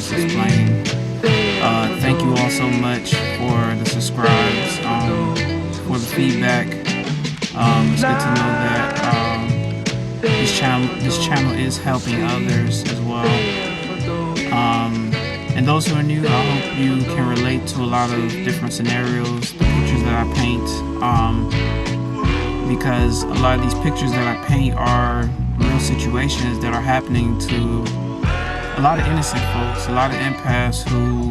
just explaining. Thank you all so much for the subscribes, for the feedback. It's good to know that this channel is helping others as well. And those who are new, I hope you can relate to a lot of different scenarios, the pictures that I paint, because a lot of these pictures that I paint are real situations that are happening to a lot of innocent folks, a lot of empaths who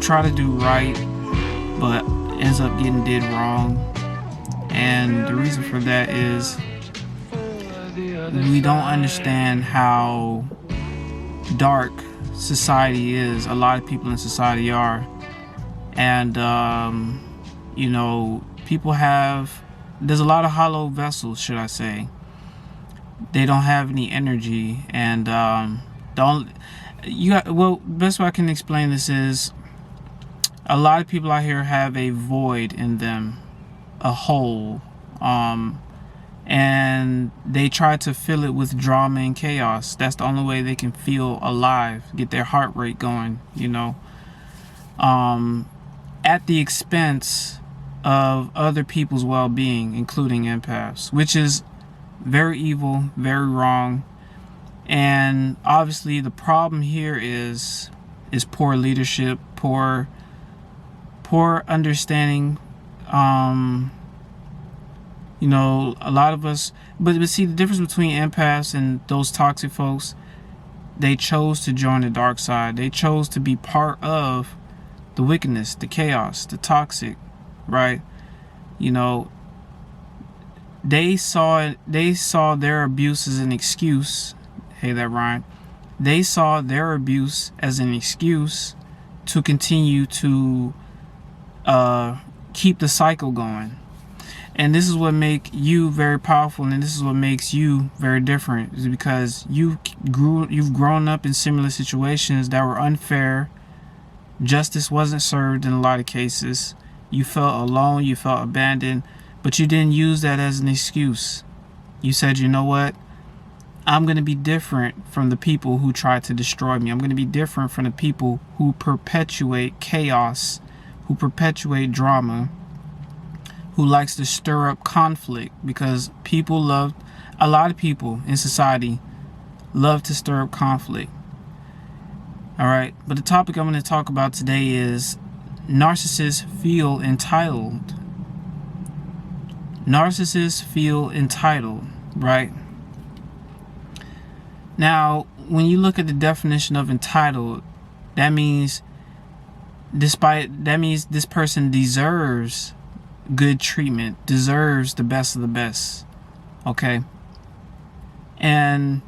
try to do right, but ends up getting did wrong. And the reason for that is we don't understand how dark society is. A lot of people in society are, and you know, there's a lot of hollow vessels, should I say. They don't have any energy, and best way I can explain this is a lot of people out here have a void in them, a hole, and they try to fill it with drama and chaos. That's the only way they can feel alive, get their heart rate going, you know, at the expense of other people's well-being, including empaths, which is very evil, very wrong. And obviously the problem here is poor leadership, poor understanding. You know, a lot of us, but see, the difference between empaths and those toxic folks, they chose to join the dark side. They chose to be part of the wickedness, the chaos, the toxic, right? You know, they saw their abuse as an excuse. Hey, that rhyme. They saw their abuse as an excuse to continue to keep the cycle going. And this is what makes you very powerful, and this is what makes you very different, is because you've grown up in similar situations that were unfair. Justice wasn't served in a lot of cases. You felt alone, you felt abandoned, but you didn't use that as an excuse. You said, you know what? I'm going to be different from the people who try to destroy me. I'm going to be different from the people who perpetuate chaos, who perpetuate drama, who likes to stir up conflict, because a lot of people in society love to stir up conflict. All right, but the topic I'm going to talk about today is narcissists feel entitled. Narcissists feel entitled, right? Now, when you look at the definition of entitled, that means this person deserves good treatment, deserves the best of the best. Okay? And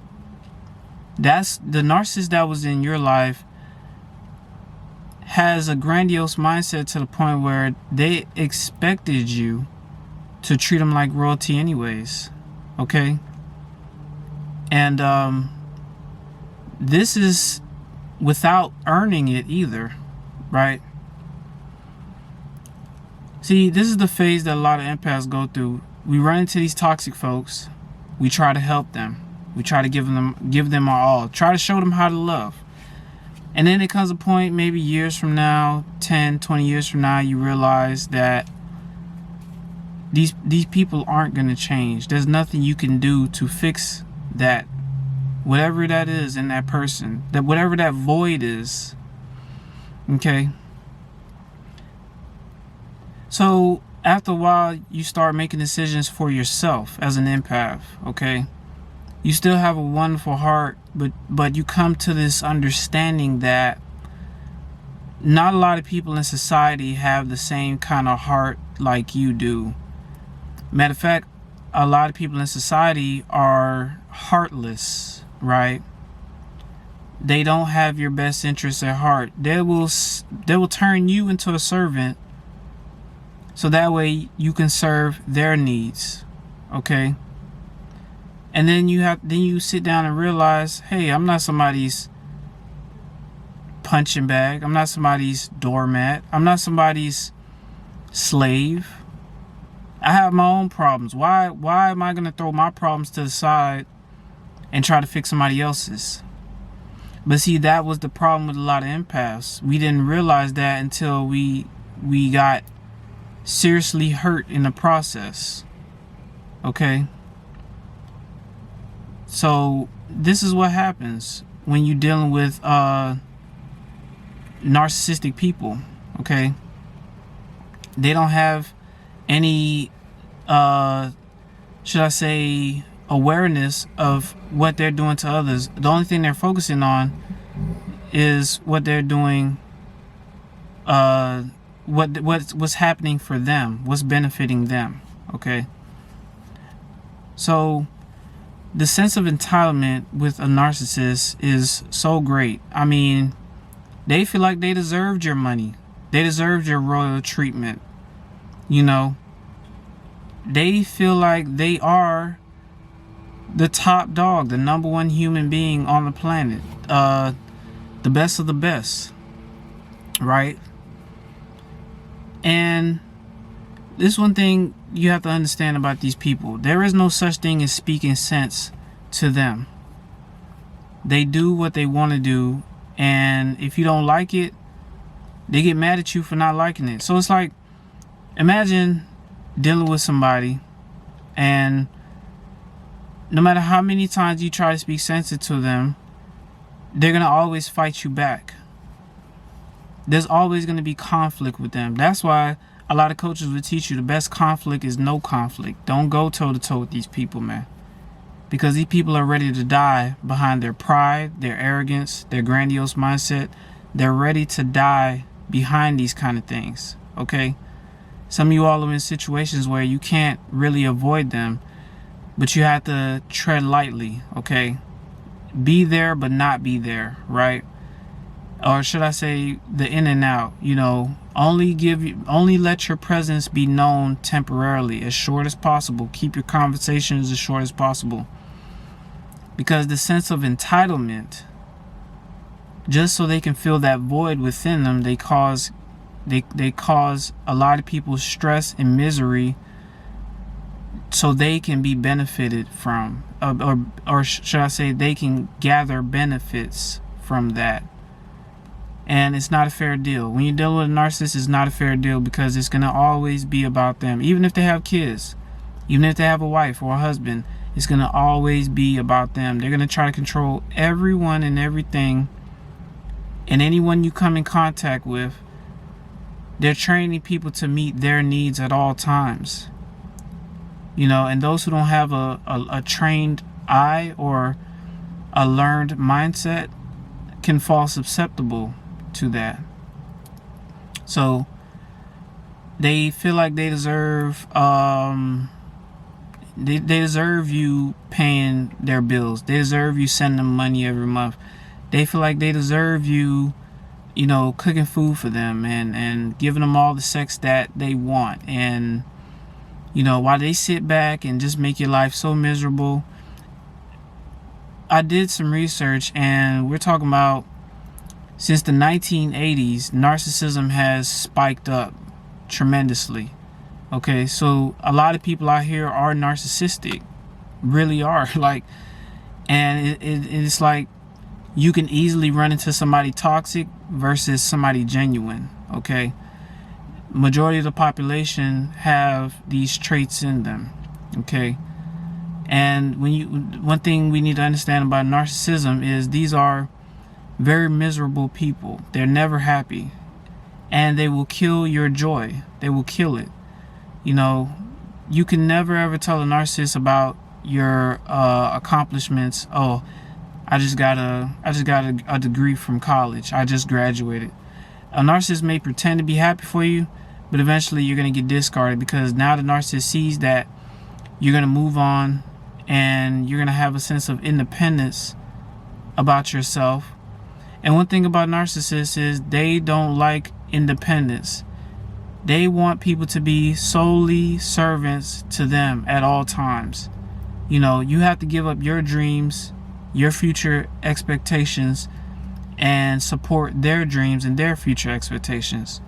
that's the narcissist that was in your life has a grandiose mindset to the point where they expected you to treat them like royalty anyways. Okay? And this is without earning it either, right? See, this is the phase that a lot of empaths go through. We run into these toxic folks. We try to help them. We try to give them our all. Try to show them how to love. And then it comes a point, maybe years from now, 10, 20 years from now, you realize that these people aren't going to change. There's nothing you can do to fix that. Whatever that is in that person, that whatever that void is. Okay? So after a while, you start making decisions for yourself as an empath, okay? You still have a wonderful heart, but you come to this understanding that not a lot of people in society have the same kind of heart like you do. Matter of fact, a lot of people in society are heartless, right? They don't have your best interests at heart. They will turn you into a servant, so that way you can serve their needs, okay? And then you sit down and realize, hey, I'm not somebody's punching bag. I'm not somebody's doormat. I'm not somebody's slave. I have my own problems. Why am I going to throw my problems to the side and try to fix somebody else's? But see, that was the problem with a lot of empaths. We didn't realize that until we got seriously hurt in the process. Okay? So this is what happens when you're dealing with narcissistic people. Okay? They don't have any should I say, awareness of what they're doing to others. The only thing they're focusing on is what they're doing, what's happening for them, what's benefiting them. Okay. So the sense of entitlement with a narcissist is so great. I mean, they feel like they deserved your money. They deserved your royal treatment. You know, they feel like they are the top dog, the number one human being on the planet, the best of the best, right? And this one thing you have to understand about these people: there is no such thing as speaking sense to them. They do what they want to do, and if you don't like it, they get mad at you for not liking it. So it's like, imagine dealing with somebody, and no matter how many times you try to speak sensitive to them, they're going to always fight you back. There's always going to be conflict with them. That's why a lot of coaches will teach you the best conflict is no conflict. Don't go toe to toe with these people, man. Because these people are ready to die behind their pride, their arrogance, their grandiose mindset. They're ready to die behind these kind of things, okay? Some of you all are in situations where you can't really avoid them, but you have to tread lightly, okay? Be there, but not be there, right? Or should I say the in and out, you know, only let your presence be known temporarily, as short as possible. Keep your conversations as short as possible. Because the sense of entitlement, just so they can fill that void within them, they cause a lot of people stress and misery so they can be benefited from, or should I say they can gather benefits from that. And it's not a fair deal. When you're dealing with a narcissist, it's not a fair deal, because it's going to always be about them. Even if they have kids, even if they have a wife or a husband, it's going to always be about them. They're going to try to control everyone and everything, and anyone you come in contact with. They're training people to meet their needs at all times. You know, and those who don't have a trained eye or a learned mindset can fall susceptible to that. So they feel like they deserve they deserve you paying their bills. They deserve you sending them money every month. They feel like they deserve you, you know, cooking food for them and giving them all the sex that they want. And, you know, while they sit back and just make your life so miserable. I did some research, and we're talking about since the 1980s, narcissism has spiked up tremendously. Okay, so a lot of people out here are narcissistic, really are. Like, and it's like you can easily run into somebody toxic versus somebody genuine. Okay, majority of the population have these traits in them. Okay, and one thing we need to understand about narcissism is these are very miserable people. They're never happy, and they will kill your joy. They will kill it. You know, you can never ever tell a narcissist about your accomplishments. Oh, I just got a degree from college. I just graduated. A narcissist may pretend to be happy for you, but eventually you're going to get discarded, because now the narcissist sees that you're going to move on and you're going to have a sense of independence about yourself. And one thing about narcissists is they don't like independence. They want people to be solely servants to them at all times. You know, you have to give up your dreams, your future expectations, and support their dreams and their future expectations.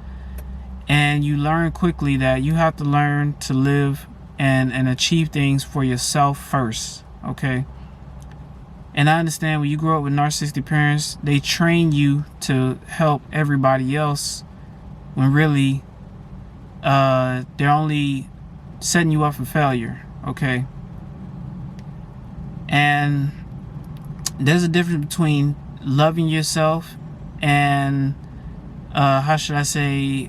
And you learn quickly that you have to learn to live and achieve things for yourself first. Okay? And I understand when you grow up with narcissistic parents, they train you to help everybody else when really they're only setting you up for failure, okay? And there's a difference between loving yourself and how should I say,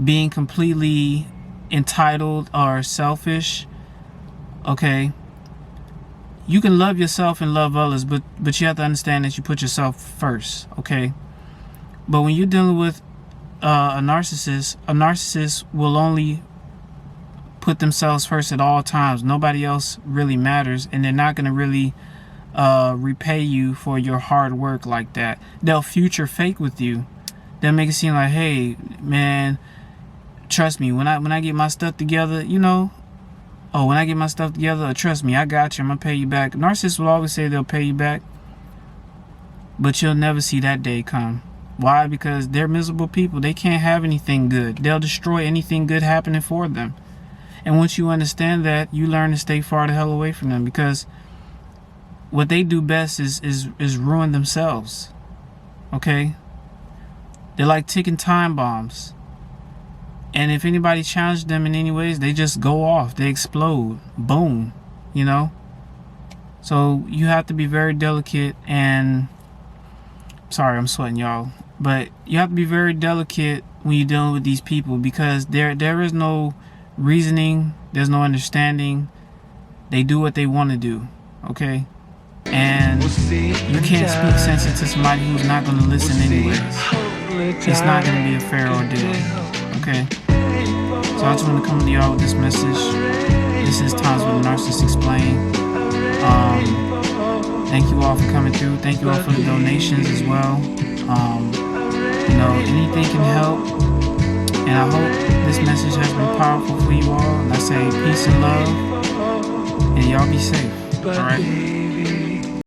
being completely entitled or selfish, okay? You can love yourself and love others, but you have to understand that you put yourself first, okay? But when you're dealing with a narcissist will only put themselves first at all times. Nobody else really matters, and they're not going to really repay you for your hard work like that. They'll future fake with you. They'll make it seem like, hey, man, trust me, when I get my stuff together, you know, when I get my stuff together, trust me, I got you, I'm going to pay you back. Narcissists will always say they'll pay you back, but you'll never see that day come. Why? Because they're miserable people. They can't have anything good. They'll destroy anything good happening for them. And once you understand that, you learn to stay far the hell away from them, because what they do best is ruin themselves. Okay? They're like ticking time bombs. And if anybody challenges them in any ways, they just go off. They explode. Boom. You know? So you have to be very delicate and... Sorry, I'm sweating, y'all. But you have to be very delicate when you're dealing with these people, because there is no reasoning. There's no understanding. They do what they want to do. Okay? And you can't speak sense into somebody who's not going to listen anyways. It's not going to be a fair ordeal. Okay? So I just want to come to y'all with this message. This is Times with the Narcissist Explained. Thank you all for coming through. Thank you all for the donations as well. You know, anything can help. And I hope this message has been powerful for you all. And I say peace and love. And y'all be safe. Alright?